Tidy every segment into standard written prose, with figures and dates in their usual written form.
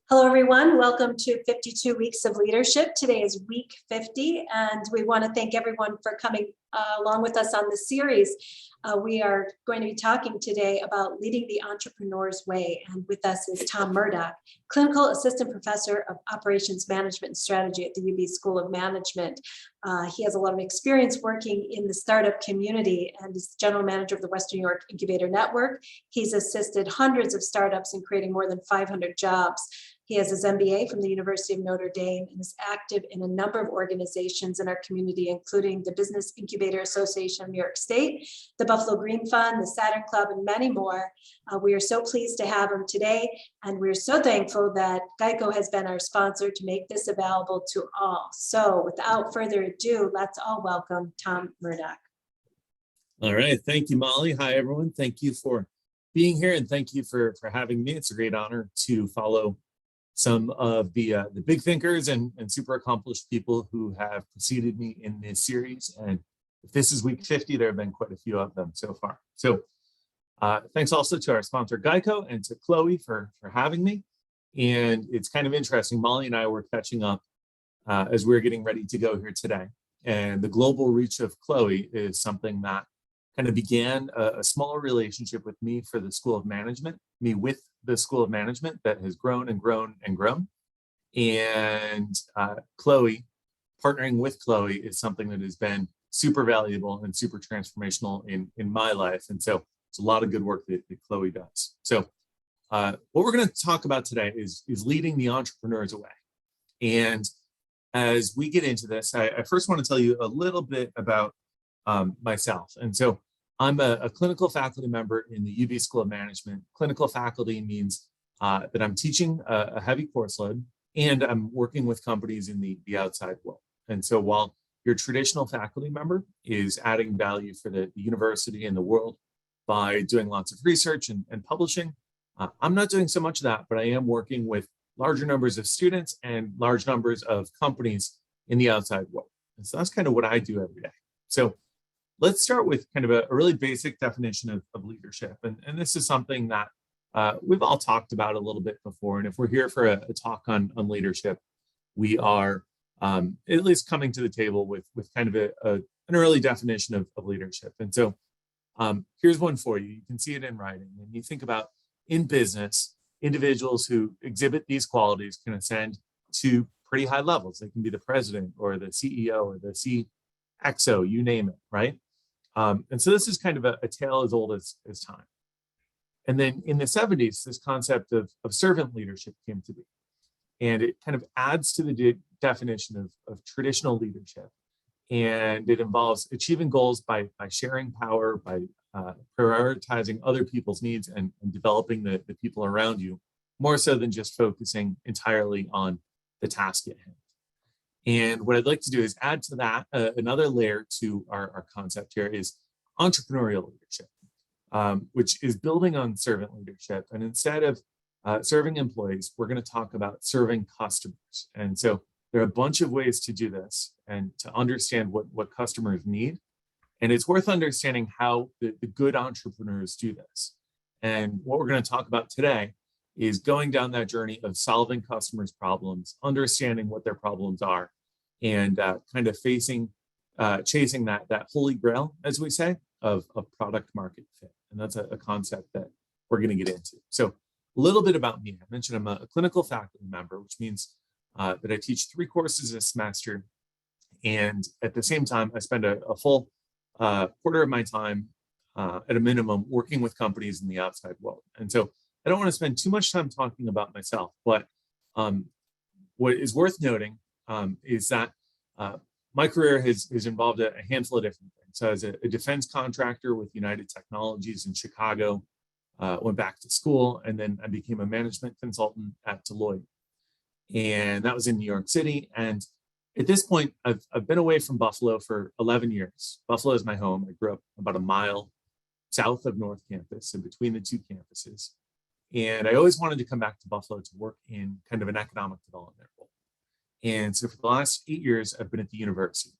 Hello, everyone. Welcome to 52 Weeks of Leadership. Today is week 50, and we want to thank everyone for coming along with us on this series. We are going to be talking today about leading the entrepreneur's way, and with us is Tom Murdoch, Clinical Assistant Professor of Operations Management and Strategy at the UB School of Management. He has a lot of experience working in the startup community and is General Manager of the Western New York Incubator Network. He's assisted hundreds of startups in creating more than 500 jobs. He has his MBA from the University of Notre Dame and is active in a number of organizations in our community, including the Business Incubator Association of New York State, the Buffalo Green Fund, the Saturn Club, and many more. We are so pleased to have him today, and we're so thankful that Geico has been our sponsor to make this available to all. So without further ado, let's all welcome Tom Murdoch. All right. Thank you, Molly. Hi, everyone. Thank you for being here, and thank you for having me. It's a great honor to follow some of the big thinkers and super accomplished people who have preceded me in this series. And if this is week 50, there have been quite a few of them so far. So thanks also to our sponsor, Geico, and to Chloe for having me. And it's kind of interesting. Molly and I were catching up as we were getting ready to go here today. And the global reach of Chloe is something that kind of began a smaller relationship with me for the School of Management, me with the School of Management, that has grown and grown and grown. And Chloe, partnering with Chloe is something that has been super valuable and super transformational in my life. And so it's a lot of good work that Chloe does. So what we're going to talk about today is leading the entrepreneurs away. And as we get into this, I first want to tell you a little bit about myself. And so I'm a clinical faculty member in the UB School of Management. Clinical faculty means that I'm teaching a heavy course load and I'm working with companies in the outside world. And so while your traditional faculty member is adding value for the university and the world by doing lots of research and publishing, I'm not doing so much of that, but I am working with larger numbers of students and large numbers of companies in the outside world. And so that's kind of what I do every day. So let's start with kind of a really basic definition of leadership. And this is something that we've all talked about a little bit before. And if we're here for a talk on leadership, we are at least coming to the table with kind of an early definition of leadership. And so here's one for you. You can see it in writing. And you think about in business, individuals who exhibit these qualities can ascend to pretty high levels. They can be the president or the CEO or the CXO, you name it, right? And so this is kind of a tale as old as time. And then in the 70s, this concept of servant leadership came to be. And it kind of adds to the definition of traditional leadership. And it involves achieving goals by sharing power, by prioritizing other people's needs and developing the people around you, more so than just focusing entirely on the task at hand. And what I'd like to do is add to that another layer to our concept here is entrepreneurial leadership, which is building on servant leadership. And instead of serving employees, we're going to talk about serving customers. And so there are a bunch of ways to do this and to understand what customers need. And it's worth understanding how the good entrepreneurs do this. And what we're going to talk about today is going down that journey of solving customers' problems, understanding what their problems are, and kind of chasing that holy grail, as we say, of product market fit. And that's a concept that we're going to get into. So a little bit about me. I mentioned I'm a clinical faculty member, which means that I teach 3 courses a semester. And at the same time, I spend a full quarter of my time at a minimum working with companies in the outside world. And so I don't want to spend too much time talking about myself, but what is worth noting is that my career has involved a handful of different things. So as a defense contractor with United Technologies in Chicago, went back to school, and then I became a management consultant at Deloitte. And that was in New York City. And at this point, I've been away from Buffalo for 11 years. Buffalo is my home. I grew up about a mile south of North Campus and between the 2 campuses. And I always wanted to come back to Buffalo to work in kind of an economic development role. And so for the last 8 years, I've been at the university.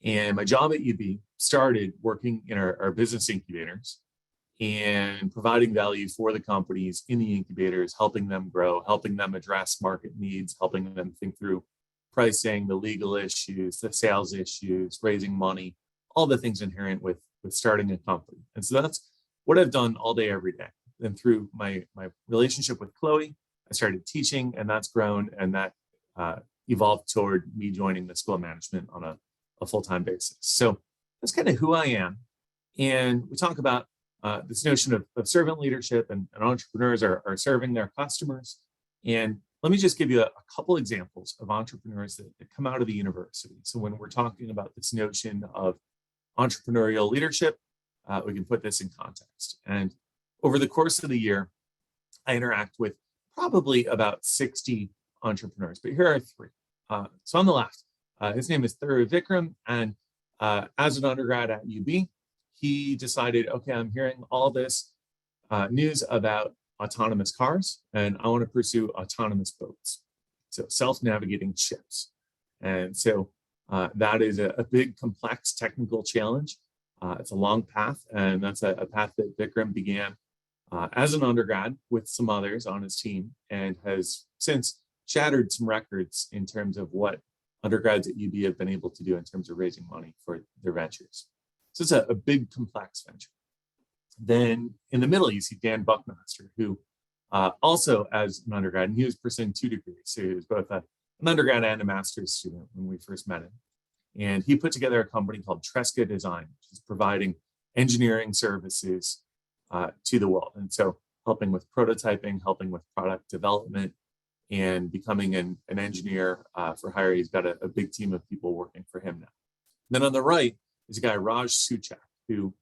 And my job at UB started working in our business incubators. and providing value for the companies in the incubators, helping them grow, helping them address market needs, helping them think through pricing, the legal issues, the sales issues, raising money, all the things inherent with starting a company. And so that's what I've done all day, every day. And through my relationship with Chloe, I started teaching, and that's grown, and that evolved toward me joining the School of Management on a full-time basis. So that's kind of who I am. And we talk about this notion of servant leadership, and entrepreneurs are serving their customers. And let me just give you a couple examples of entrepreneurs that come out of the university. So when we're talking about this notion of entrepreneurial leadership, we can put this in context. And over the course of the year, I interact with probably about 60 entrepreneurs, but here are three. So on the left, his name is Thuru Vikram, and as an undergrad at UB, he decided, okay, I'm hearing all this news about autonomous cars, and I want to pursue autonomous boats, so self-navigating ships. And so that is a big, complex technical challenge. It's a long path, and that's a path that Vikram began as an undergrad with some others on his team, and has since shattered some records in terms of what undergrads at UB have been able to do in terms of raising money for their ventures. So it's a big, complex venture. Then in the middle, you see Dan Buckmaster, who also as an undergrad, and he was pursuing 2 degrees. So he was both an undergrad and a master's student when we first met him. And he put together a company called Tresca Design, which is providing engineering services to the world. And so helping with prototyping, helping with product development, and becoming an engineer for hire. He's got a big team of people working for him now. Then on the right is a guy, Raj Suchak, who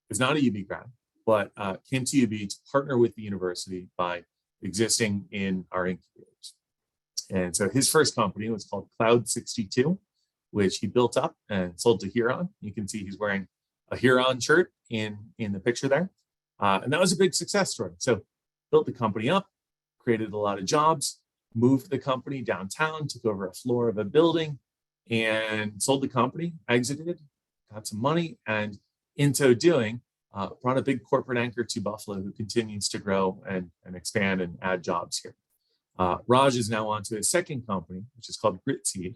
is not a UB grad, but came to UB to partner with the university by existing in our incubators. And so his first company was called Cloud 62, which he built up and sold to Huron. You can see he's wearing a Huron shirt in the picture there. And that was a big success story. So built the company up, created a lot of jobs, moved the company downtown, took over a floor of a building, and sold the company, exited, got some money, and in so doing, brought a big corporate anchor to Buffalo who continues to grow and expand and add jobs here. Raj is now on to his second company, which is called Gritseed,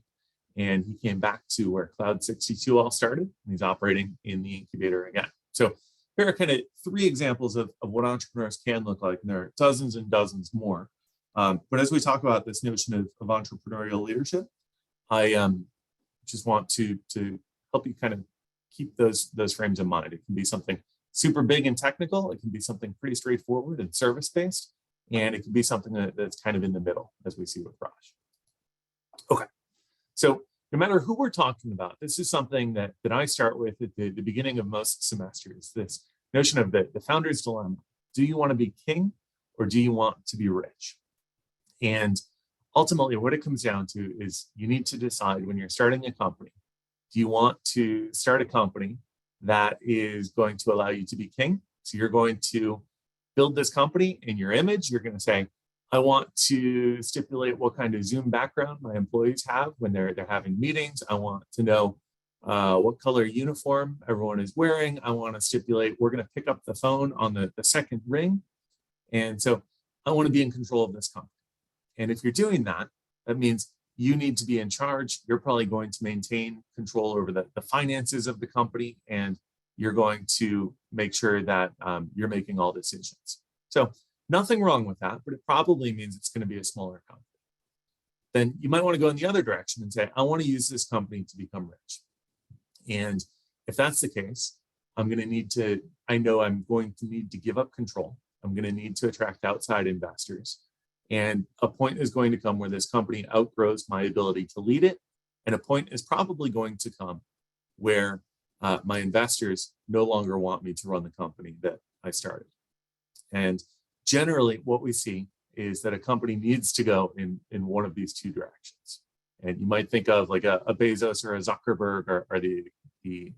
and he came back to where Cloud 62 all started, and he's operating in the incubator again. So here are kind of 3 examples of what entrepreneurs can look like, and there are dozens and dozens more. But as we talk about this notion of entrepreneurial leadership, I just want to help you kind of keep those frames in mind. It can be something super big and technical. It can be something pretty straightforward and service-based, and it can be something that's kind of in the middle, as we see with Raj. Okay, so no matter who we're talking about, this is something that I start with at the beginning of most semesters, this notion of the founder's dilemma. Do you want to be king, or do you want to be rich? And ultimately, what it comes down to is you need to decide when you're starting a company, do you want to start a company that is going to allow you to be king? So you're going to build this company in your image. You're going to say, I want to stipulate what kind of Zoom background my employees have when they're having meetings. I want to know what color uniform everyone is wearing. I want to stipulate we're going to pick up the phone on the second ring. And so I want to be in control of this company. And if you're doing that, that means you need to be in charge. You're probably going to maintain control over the finances of the company, and you're going to make sure that you're making all decisions. So nothing wrong with that, but it probably means it's going to be a smaller company. Then you might want to go in the other direction and say, I want to use this company to become rich. And if that's the case, I know I'm going to need to give up control. I'm going to need to attract outside investors. And a point is going to come where this company outgrows my ability to lead it. And a point is probably going to come where my investors no longer want me to run the company that I started. And generally, what we see is that a company needs to go in one of these 2 directions. And you might think of like a Bezos or a Zuckerberg are the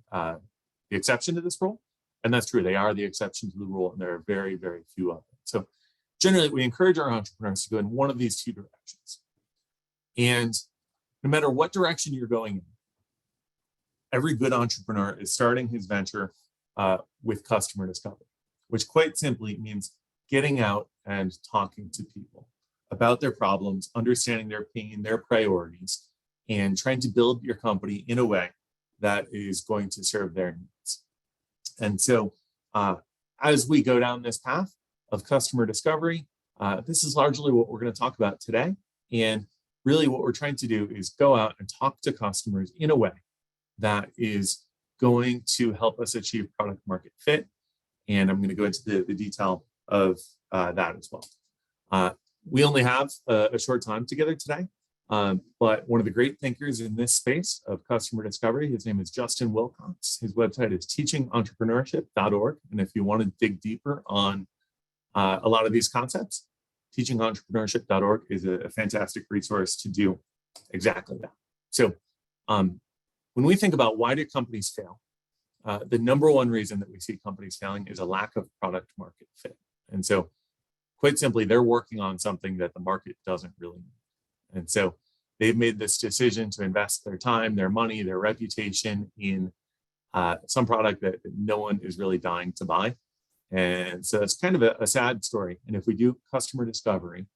exception to this rule. And that's true. They are the exception to the rule, and there are very, very few of them. So generally, we encourage our entrepreneurs to go in one of these 2 directions. And no matter what direction you're going in, every good entrepreneur is starting his venture with customer discovery, which quite simply means getting out and talking to people about their problems, understanding their pain, their priorities, and trying to build your company in a way that is going to serve their needs. And so as we go down this path of customer discovery, this is largely what we're going to talk about today. And really what we're trying to do is go out and talk to customers in a way that is going to help us achieve product market fit. And I'm going to go into the detail of that as well. We only have a short time together today, but one of the great thinkers in this space of customer discovery, his name is Justin Wilcox. His website is teachingentrepreneur.org. And if you want to dig deeper on a lot of these concepts, teachingentrepreneur.org is a fantastic resource to do exactly that. So when we think about why do companies fail, the number one reason that we see companies failing is a lack of product market fit. And so quite simply, they're working on something that the market doesn't really need. And so they've made this decision to invest their time, their money, their reputation in some product that no one is really dying to buy. And so it's kind of a sad story. And if we do customer discovery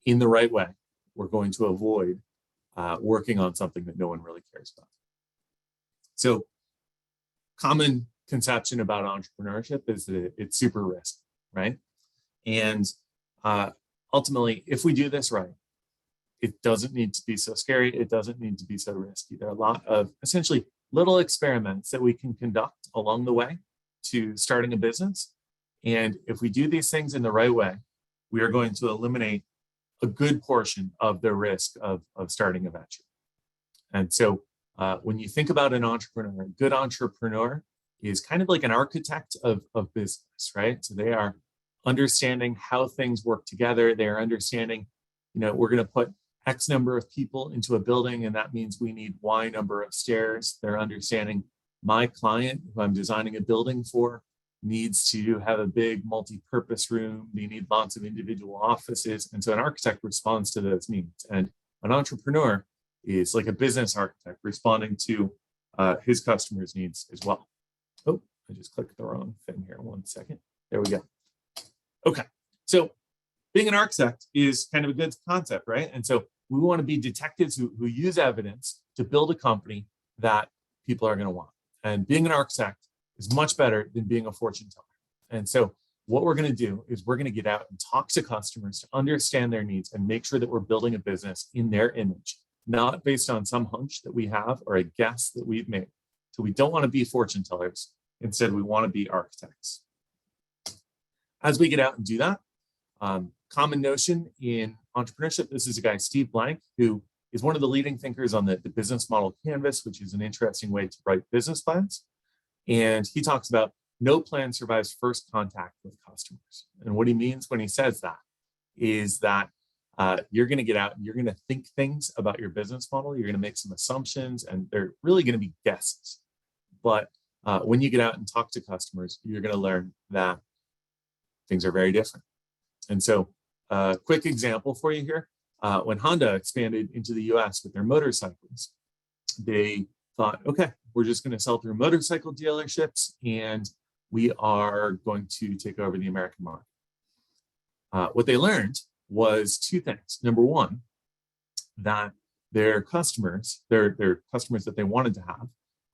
in the right way, we're going to avoid working on something that no one really cares about. So common conception about entrepreneurship is that it's super risky, right? And ultimately, if we do this right, it doesn't need to be so scary. It doesn't need to be so risky. There are a lot of essentially little experiments that we can conduct along the way to starting a business. And if we do these things in the right way, we are going to eliminate a good portion of the risk of starting a venture. And so when you think about an entrepreneur, a good entrepreneur is kind of like an architect of business, right? So they are understanding how things work together. They're understanding, we're going to put X number of people into a building, and that means we need Y number of stairs. They're understanding my client, who I'm designing a building for, needs to have a big multi-purpose room. They need lots of individual offices. And so an architect responds to those needs. And an entrepreneur is like a business architect responding to his customers' needs as well. Oh, I just clicked the wrong thing here. 1 second. There we go. Okay, so being an architect is kind of a good concept, right? And so we want to be detectives who use evidence to build a company that people are going to want. And being an architect is much better than being a fortune teller. And so what we're going to do is we're going to get out and talk to customers to understand their needs and make sure that we're building a business in their image, not based on some hunch that we have or a guess that we've made. So we don't want to be fortune tellers. Instead, we want to be architects. As we get out and do that, common notion in entrepreneurship, this is a guy, Steve Blank, who is one of the leading thinkers on the business model canvas, which is an interesting way to write business plans. And he talks about no plan survives first contact with customers. And what he means when he says that is that you're going to get out and you're going to think things about your business model. You're going to make some assumptions, and they're really going to be guesses. But when you get out and talk to customers, you're going to learn that things are very different. And so a quick example for you here, when Honda expanded into the US with their motorcycles, they thought, okay, we're just going to sell through motorcycle dealerships and we are going to take over the American market. What they learned was two things. Number one, that their customers, their customers that they wanted to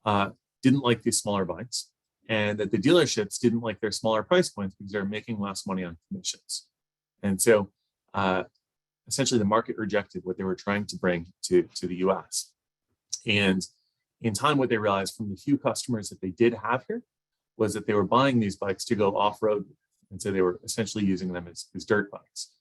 have, didn't like these smaller bikes, and that the dealerships didn't like their smaller price points because they're making less money on commissions. And so essentially the market rejected what they were trying to bring to the US. And in time, what they realized from the few customers that they did have here was that they were buying these bikes to go off-road. And so they were essentially using them as dirt bikes.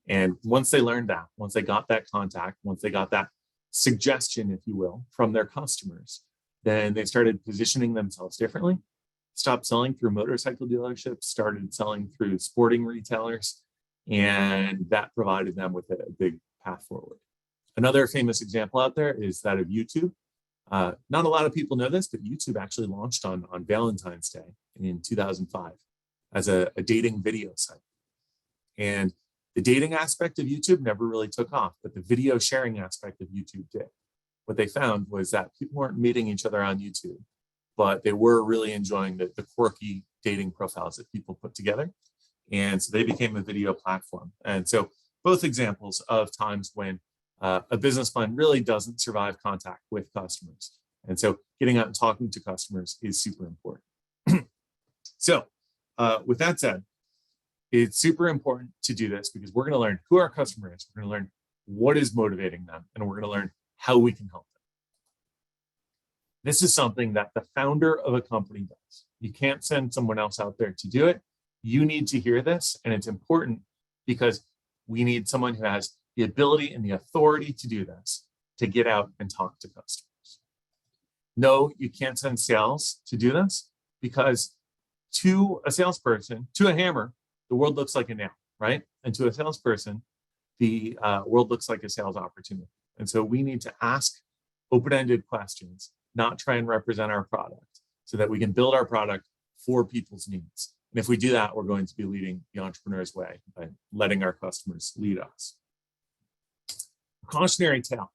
And once they learned that, once they got that contact, once they got that suggestion, if you will, from their customers, then they started positioning themselves differently, stopped selling through motorcycle dealerships, started selling through sporting retailers, and that provided them with a big path forward. Another famous example out there is that of YouTube. Not a lot of people know this, but YouTube actually launched on Valentine's Day in 2005 as a dating video site. And the dating aspect of YouTube never really took off, but the video sharing aspect of YouTube did. What they found was that people weren't meeting each other on YouTube, but they were really enjoying the quirky dating profiles that people put together. And so they became a video platform. And so both examples of times when a business plan really doesn't survive contact with customers. And so getting out and talking to customers is super important. So with that said, it's super important to do this because we're going to learn who our customer is. We're going to learn what is motivating them, and we're going to learn how we can help them. This is something that the founder of a company does. You can't send someone else out there to do it. You need to hear this, and it's important because we need someone who has the ability and the authority to do this, to get out and talk to customers. No, you can't send sales to do this because to a salesperson, to a hammer, the world looks like a nail, right? And to a salesperson, the world looks like a sales opportunity. And so we need to ask open-ended questions, not try and represent our product, so that we can build our product for people's needs. And if we do that, we're going to be leading the entrepreneur's way by letting our customers lead us. Cautionary tale.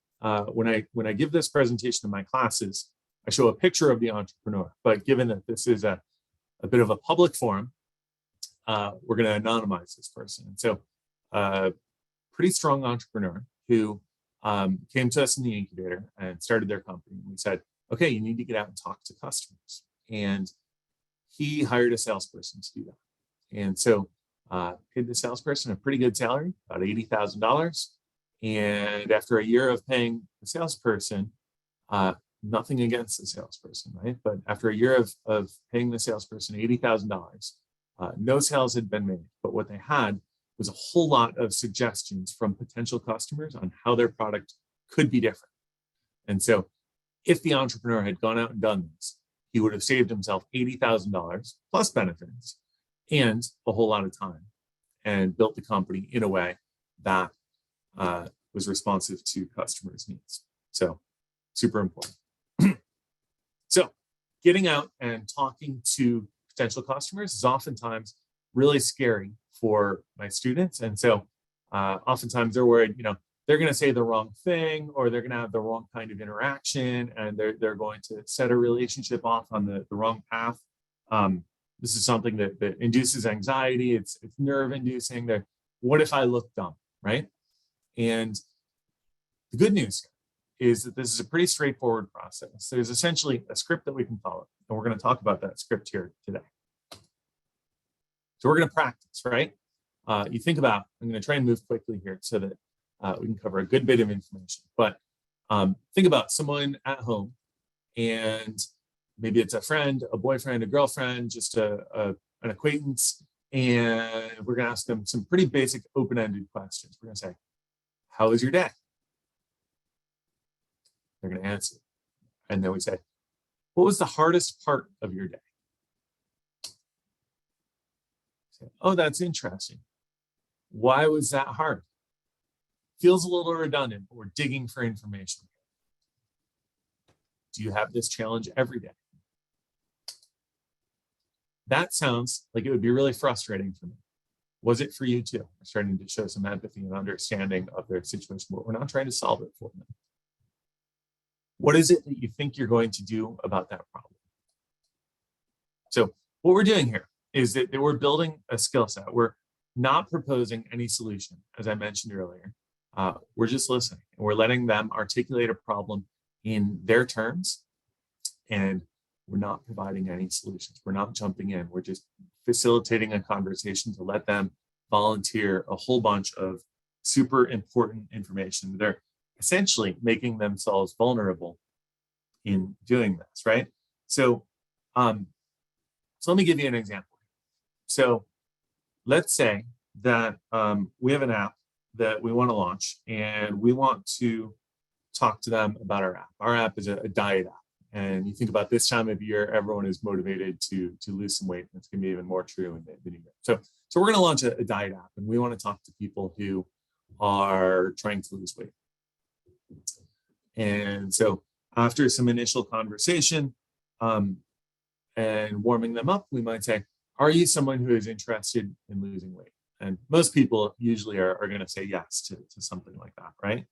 When I give this presentation in my classes, I show a picture of the entrepreneur, but given that this is a bit of a public forum, we're going to anonymize this person. And so pretty strong entrepreneur who came to us in the incubator and started their company. And we said, okay, you need to get out and talk to customers. And he hired a salesperson to do that. And so paid the salesperson a pretty good salary, about $80,000. And after a year of paying the salesperson, nothing against the salesperson, right? But after a year of paying the salesperson $80,000, no sales had been made. But what they had was a whole lot of suggestions from potential customers on how their product could be different. And so if the entrepreneur had gone out and done this, he would have saved himself $80,000 plus benefits and a whole lot of time, and built the company in a way that was responsive to customers' needs. So super important. So getting out and talking to potential customers is oftentimes really scary for my students. And so oftentimes they're worried, they're going to say the wrong thing, or they're going to have the wrong kind of interaction, and they're going to set a relationship off on the wrong path. This is something that induces anxiety. It's nerve inducing. What if I look dumb, right? And the good news is that this is a pretty straightforward process. There's essentially a script that we can follow, and we're going to talk about that script here today. So we're going to practice, right? You think about, I'm going to try and move quickly here so that we can cover a good bit of information. But think about someone at home, and maybe it's a friend, a boyfriend, a girlfriend, just an acquaintance, and we're going to ask them some pretty basic open-ended questions. We're going to say, how was your day? They're going to answer. And then we say, what was the hardest part of your day? Say, oh, that's interesting. Why was that hard? Feels a little redundant, but we're digging for information. Do you have this challenge every day? That sounds like it would be really frustrating for me. Was it for you too? We're starting to show some empathy and understanding of their situation, but we're not trying to solve it for them. What is it that you think you're going to do about that problem? So what we're doing here is that we're building a skill set. We're not proposing any solution, as I mentioned earlier. We're just listening, and we're letting them articulate a problem in their terms, and we're not providing any solutions. We're not jumping in. We're just facilitating a conversation to let them volunteer a whole bunch of super important information. They're essentially making themselves vulnerable in doing this, right? So let me give you an example. So let's say that we have an app that we want to launch, and we want to talk to them about our app. Our app is a diet app. And you think about this time of year, everyone is motivated to lose some weight. And it's going to be even more true in the new year. So we're going to launch a diet app, and we want to talk to people who are trying to lose weight. And so after some initial conversation and warming them up, we might say, are you someone who is interested in losing weight? And most people usually are going to say yes to something like that, right?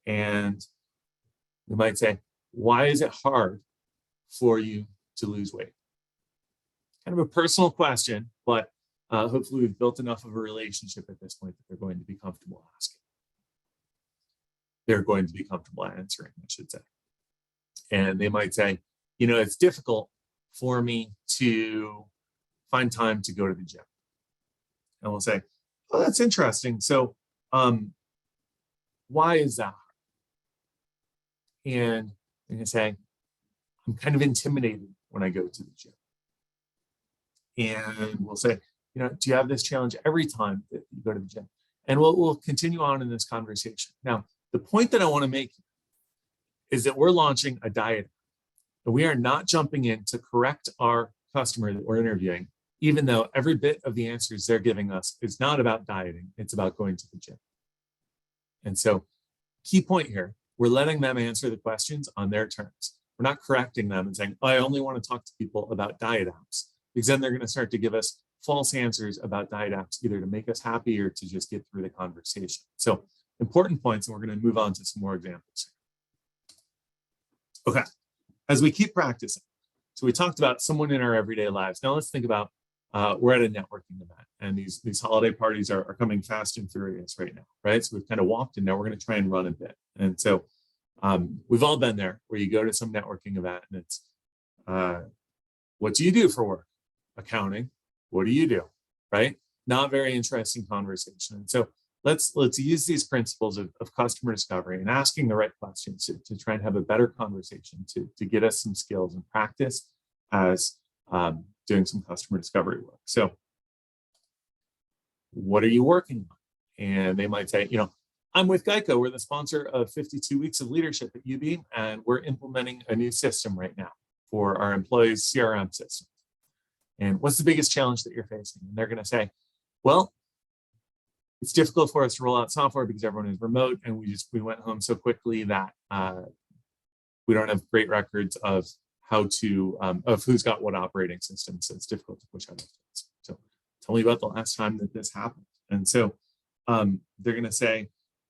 And we might say, why is it hard for you lose weight? Kind of a personal question, but hopefully we've built enough of a relationship at this point that they're going to be comfortable asking. They're going to be comfortable answering, I should say. And they might say, you know, it's difficult for me to find time to go to the gym. And we'll say, oh, that's interesting. So why is that? And they're going to say, I'm kind of intimidated when I go to the gym. And we'll say, you know, do you have this challenge every time that you go to the gym? And we'll continue on in this conversation. Now, the point that I want to make is that we're launching a diet. And we are not jumping in to correct our customer that we're interviewing, even though every bit of the answers they're giving us is not about dieting, it's about going to the gym. And so, key point here, we're letting them answer the questions on their terms. We're not correcting them and saying, oh, I only want to talk to people about diet apps, because then they're going to start to give us false answers about diet apps, either to make us happy or to just get through the conversation. So important points, and we're going to move on to some more examples. Okay, as we keep practicing, so we talked about someone in our everyday lives. Now let's think about, we're at a networking event, and these holiday parties are coming fast and furious right now, right? So we've kind of walked in, now we're going to try and run a bit. And so we've all been there, where you go to some networking event and it's, what do you do for work? Accounting. What do you do? Right? Not very interesting conversation. And so let's use these principles of customer discovery and asking the right questions to try and have a better conversation to get us some skills and practice as doing some customer discovery work. So what are you working on? And they might say, you know, I'm with Geico. We're the sponsor of 52 Weeks of Leadership at UB, and we're implementing a new system right now for our employees' CRM system. And what's the biggest challenge that you're facing? And they're going to say, well, it's difficult for us to roll out software because everyone is remote, and we went home so quickly that we don't have great records of how to of who's got what operating system, so it's difficult to push out updates. So tell me about the last time that this happened. And so they're going to say,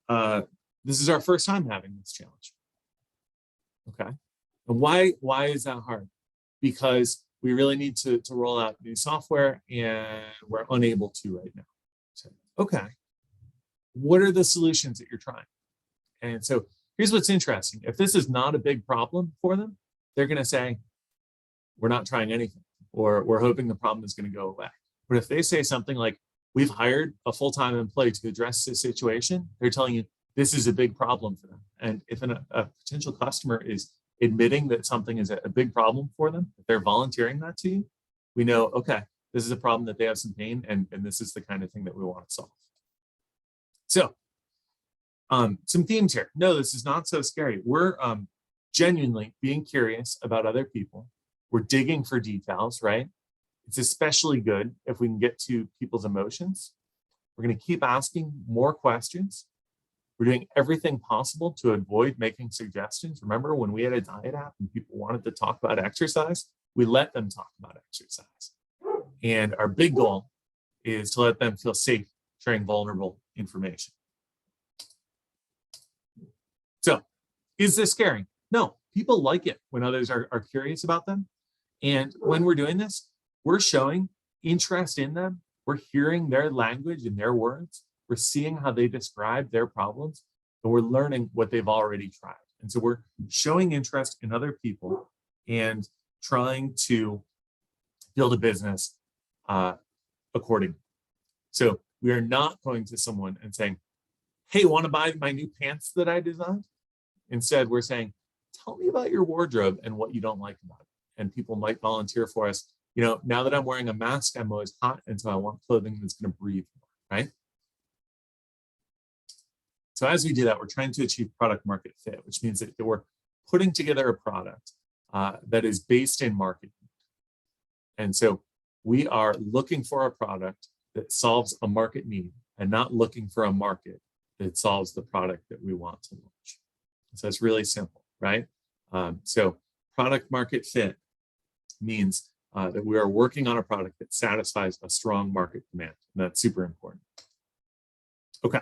this is our first time having this challenge. Okay, and why is that hard? Because we really need to roll out new software, and we're unable to right now. So, okay, what are the solutions that you're trying? And so here's what's interesting. If this is not a big problem for them, they're going to say, we're not trying anything, or we're hoping the problem is going to go away. But if they say something like, we've hired a full-time employee to address this situation, they're telling you this is a big problem for them. And if a potential customer is admitting that something is a big problem for them, if they're volunteering that to you, we know, okay, this is a problem that they have some pain, and this is the kind of thing that we want to solve. So some themes here. No, this is not so scary. We're genuinely being curious about other people. We're digging for details, right? It's especially good if we can get to people's emotions. We're going to keep asking more questions. We're doing everything possible to avoid making suggestions. Remember when we had a diet app and people wanted to talk about exercise, we let them talk about exercise. And our big goal is to let them feel safe sharing vulnerable information. So, is this scary? No, people like it when others are curious about them. And when we're doing this, we're showing interest in them. We're hearing their language and their words. We're seeing how they describe their problems, and we're learning what they've already tried. And so we're showing interest in other people and trying to build a business accordingly. So we are not going to someone and saying, hey, want to buy my new pants that I designed? Instead, we're saying, tell me about your wardrobe and what you don't like about it. And people might volunteer for us. You know, now that I'm wearing a mask, I'm always hot, and so I want clothing that's going to breathe more, right? So as we do that, we're trying to achieve product market fit, which means that we're putting together a product that is based in market need. And so we are looking for a product that solves a market need and not looking for a market that solves the product that we want to launch. So it's really simple, right? So product market fit means that we are working on a product that satisfies a strong market demand. And that's super important. Okay,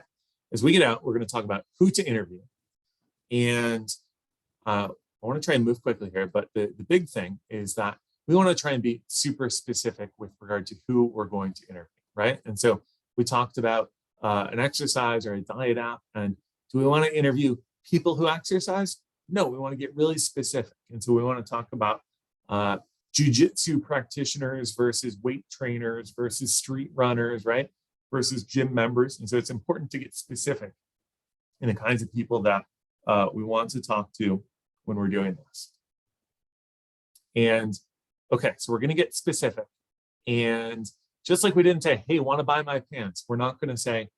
as we get out, we're going to talk about who to interview. And I want to try and move quickly here, but the big thing is that we want to try and be super specific with regard to who we're going to interview, right? And so we talked about an exercise or a diet app. And do we want to interview people who exercise? No, we want to get really specific. And so we want to talk about jujitsu practitioners versus weight trainers versus street runners, right? Versus gym members. And so it's important to get specific in the kinds of people that we want to talk to when we're doing this. And okay, so we're going to get specific. And just like we didn't say, hey, want to buy my pants? We're not going to say,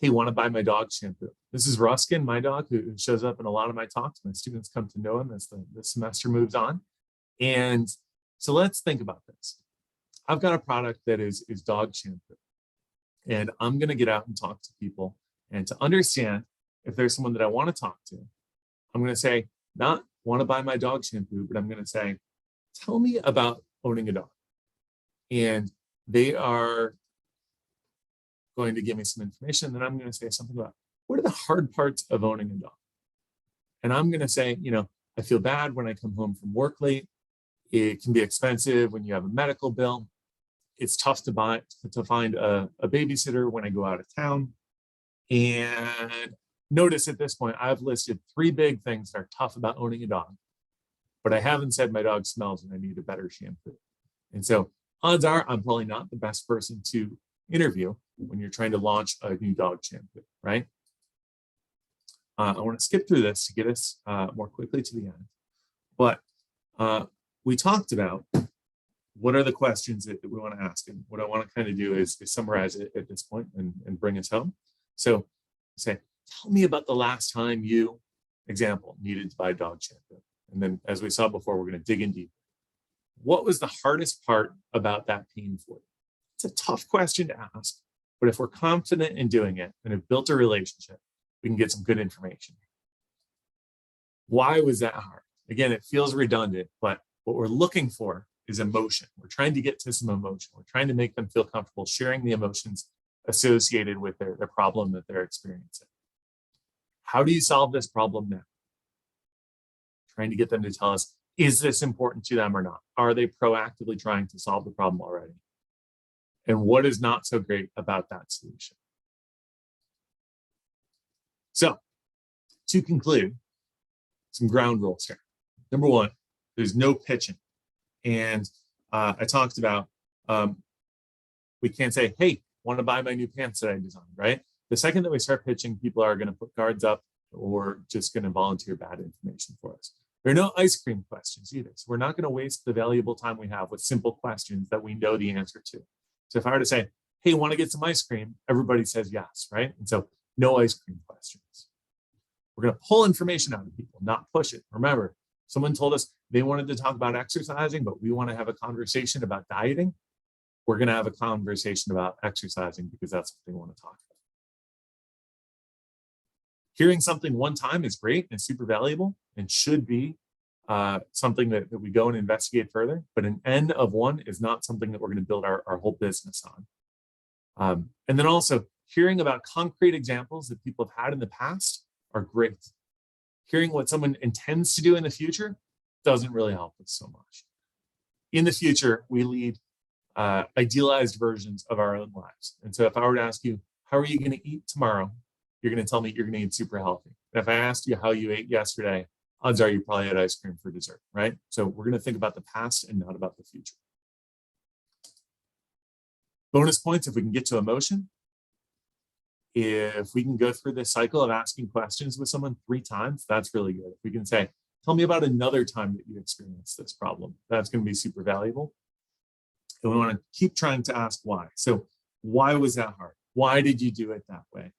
hey, want to buy my dog shampoo? This is Ruskin, my dog, who shows up in a lot of my talks. My students come to know him as the semester moves on. And so let's think about this. I've got a product that is dog shampoo. And I'm going to get out and talk to people. And to understand if there's someone that I want to talk to, I'm going to say, not want to buy my dog shampoo, but I'm going to say, tell me about owning a dog. And they are going to give me some information. Then I'm going to say something about what are the hard parts of owning a dog? And I'm going to say, I feel bad when I come home from work late. It can be expensive when you have a medical bill. It's tough to find a babysitter when I go out of town. And notice at this point, I've listed 3 big things that are tough about owning a dog, but I haven't said my dog smells and I need a better shampoo. And so odds are I'm probably not the best person to interview when you're trying to launch a new dog shampoo, right? I want to skip through this to get us more quickly to the end. But we talked about what are the questions that we want to ask. And what I want to kind of do is summarize it at this point and bring us home. So say, tell me about the last time you, example, needed to buy dog shampoo. And then as we saw before, we're going to dig in deep. What was the hardest part about that pain for you? It's a tough question to ask, but if we're confident in doing it and have built a relationship, we can get some good information. Why was that hard? Again, it feels redundant, but what we're looking for is emotion. We're trying to get to some emotion. We're trying to make them feel comfortable sharing the emotions associated with their problem that they're experiencing. How do you solve this problem now? Trying to get them to tell us, is this important to them or not? Are they proactively trying to solve the problem already? And what is not so great about that solution? So, to conclude, some ground rules here. Number 1, there's no pitching. And I talked about, we can't say, hey, want to buy my new pants that I designed, right? The second that we start pitching, people are going to put cards up or just going to volunteer bad information for us. There are no ice cream questions either. So we're not going to waste the valuable time we have with simple questions that we know the answer to. So if I were to say, hey, want to get some ice cream? Everybody says yes, right? And so no ice cream questions. We're going to pull information out of people, not push it. Remember, someone told us they wanted to talk about exercising, but we want to have a conversation about dieting. We're going to have a conversation about exercising because that's what they want to talk about. Hearing something one time is great and super valuable and should be something that we go and investigate further, but an N of 1 is not something that we're going to build our whole business on. And then also hearing about concrete examples that people have had in the past are great. Hearing what someone intends to do in the future doesn't really help us so much. In the future, we lead idealized versions of our own lives. And so if I were to ask you, how are you going to eat tomorrow? You're going to tell me you're going to eat super healthy. And if I asked you how you ate yesterday, odds are you probably had ice cream for dessert, right? So we're going to think about the past and not about the future. Bonus points if we can get to emotion. If we can go through this cycle of asking questions with someone 3 times, that's really good. If we can say, tell me about another time that you experienced this problem, that's going to be super valuable. And we want to keep trying to ask why. So why was that hard? Why did you do it that way?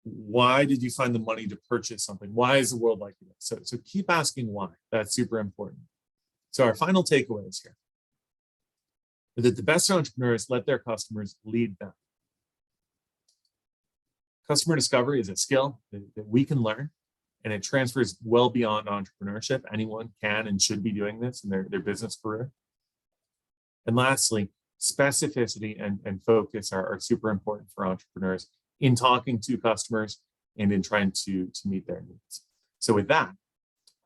Why did you find the money to purchase something? Why is the world like this? So keep asking why. That's super important. So our final takeaways here are that the best entrepreneurs let their customers lead them. Customer discovery is a skill that we can learn, and it transfers well beyond entrepreneurship. Anyone can and should be doing this in their business career. And lastly, specificity and focus are super important for entrepreneurs in talking to customers and in trying to meet their needs. So with that,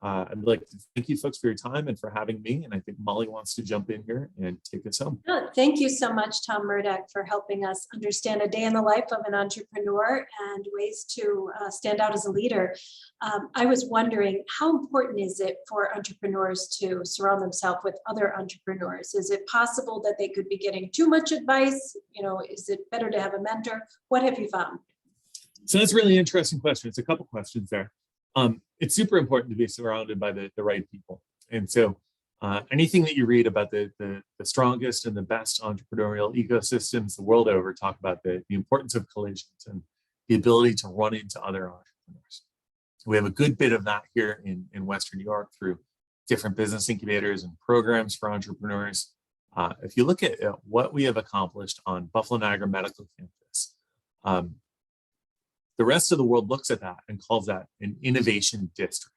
I'd like to thank you folks for your time and for having me. And I think Molly wants to jump in here and take us home. Oh, thank you so much, Tom Murdoch, for helping us understand a day in the life of an entrepreneur and ways to stand out as a leader. I was wondering, how important is it for entrepreneurs to surround themselves with other entrepreneurs? Is it possible that they could be getting too much advice? Is it better to have a mentor? What have you found? So that's a really interesting question. It's a couple questions there. It's super important to be surrounded by the right people. And so anything that you read about the strongest and the best entrepreneurial ecosystems the world over talk about the importance of collisions and the ability to run into other entrepreneurs. We have a good bit of that here in Western New York through different business incubators and programs for entrepreneurs. If you look at what we have accomplished on Buffalo Niagara Medical Campus, the rest of the world looks at that and calls that an innovation district.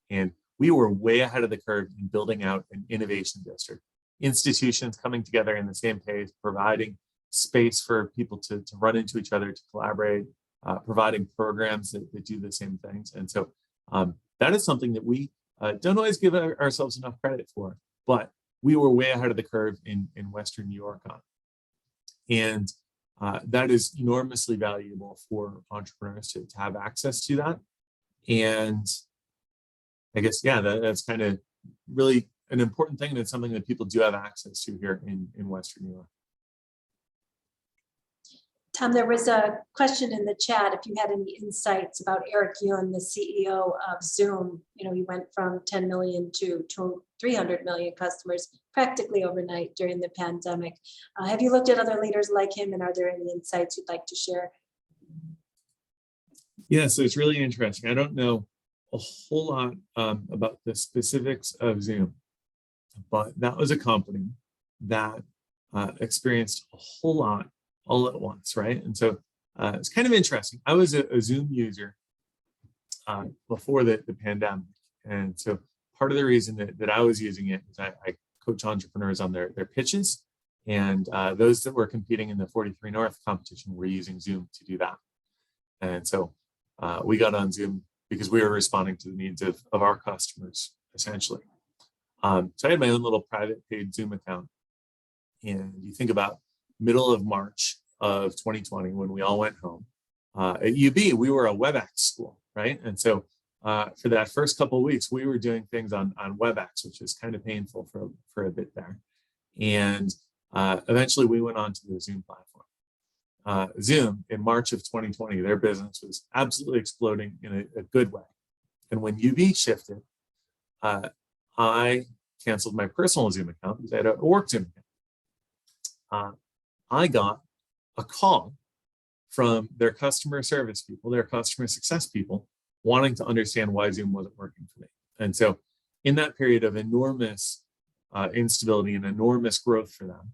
And we were way ahead of the curve in building out an innovation district. Institutions coming together in the same pace, providing space for people to run into each other, to collaborate, providing programs that do the same things. And so that is something that we don't always give ourselves enough credit for, but we were way ahead of the curve in Western New York on. And that is enormously valuable for entrepreneurs to have access to that. And I guess, yeah, that's kind of really an important thing. And it's something that people do have access to here in Western New York. Tom, there was a question in the chat if you had any insights about Eric Yuan, the CEO of Zoom. He went from 10 million to 300 million customers practically overnight during the pandemic. Have you looked at other leaders like him, and are there any insights you'd like to share? Yeah, so it's really interesting. I don't know a whole lot about the specifics of Zoom, but that was a company that experienced a whole lot all at once, right? And so it's kind of interesting. I was a Zoom user before the pandemic. And so part of the reason that I was using it is I coach entrepreneurs on their pitches. And those that were competing in the 43 North competition were using Zoom to do that. And so we got on Zoom because we were responding to the needs of our customers, essentially. So I had my own little private paid Zoom account. And you think about middle of March of 2020, when we all went home. At UB, we were a WebEx school, right? And so for that first couple of weeks, we were doing things on WebEx, which is kind of painful for a bit there. And eventually we went on to the Zoom platform. Zoom, in March of 2020, their business was absolutely exploding in a good way. And when UB shifted, I canceled my personal Zoom account because I had a work Zoom account. I got a call from their customer service people, their customer success people, wanting to understand why Zoom wasn't working for me. And so in that period of enormous instability and enormous growth for them,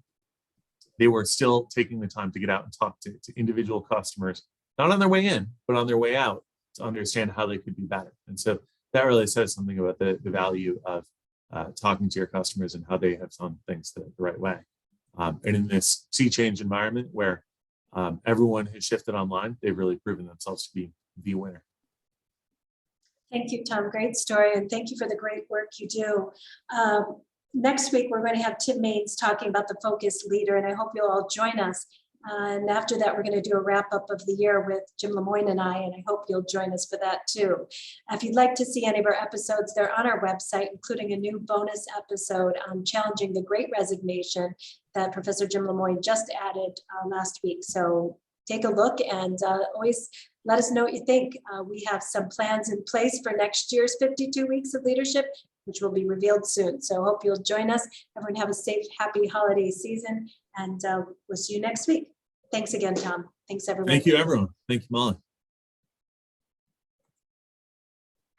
they were still taking the time to get out and talk to individual customers, not on their way in, but on their way out, to understand how they could be better. And so that really says something about the value of talking to your customers and how they have done things the right way. And in this sea change environment where everyone has shifted online, they've really proven themselves to be the winner. Thank you, Tom. Great story. And thank you for the great work you do. Next week, we're going to have Tim Maines talking about the focused leader, and I hope you'll all join us. And after that, we're going to do a wrap up of the year with Jim Lemoyne and I hope you'll join us for that too. If you'd like to see any of our episodes, they're on our website, including a new bonus episode on challenging the Great Resignation that Professor Jim Lemoyne just added last week. So take a look and always let us know what you think. We have some plans in place for next year's 52 Weeks of Leadership, which will be revealed soon. So hope you'll join us. Everyone have a safe, happy holiday season, and we'll see you next week. Thanks again, Tom. Thanks, everyone. Thank you, everyone. Thank you, Molly.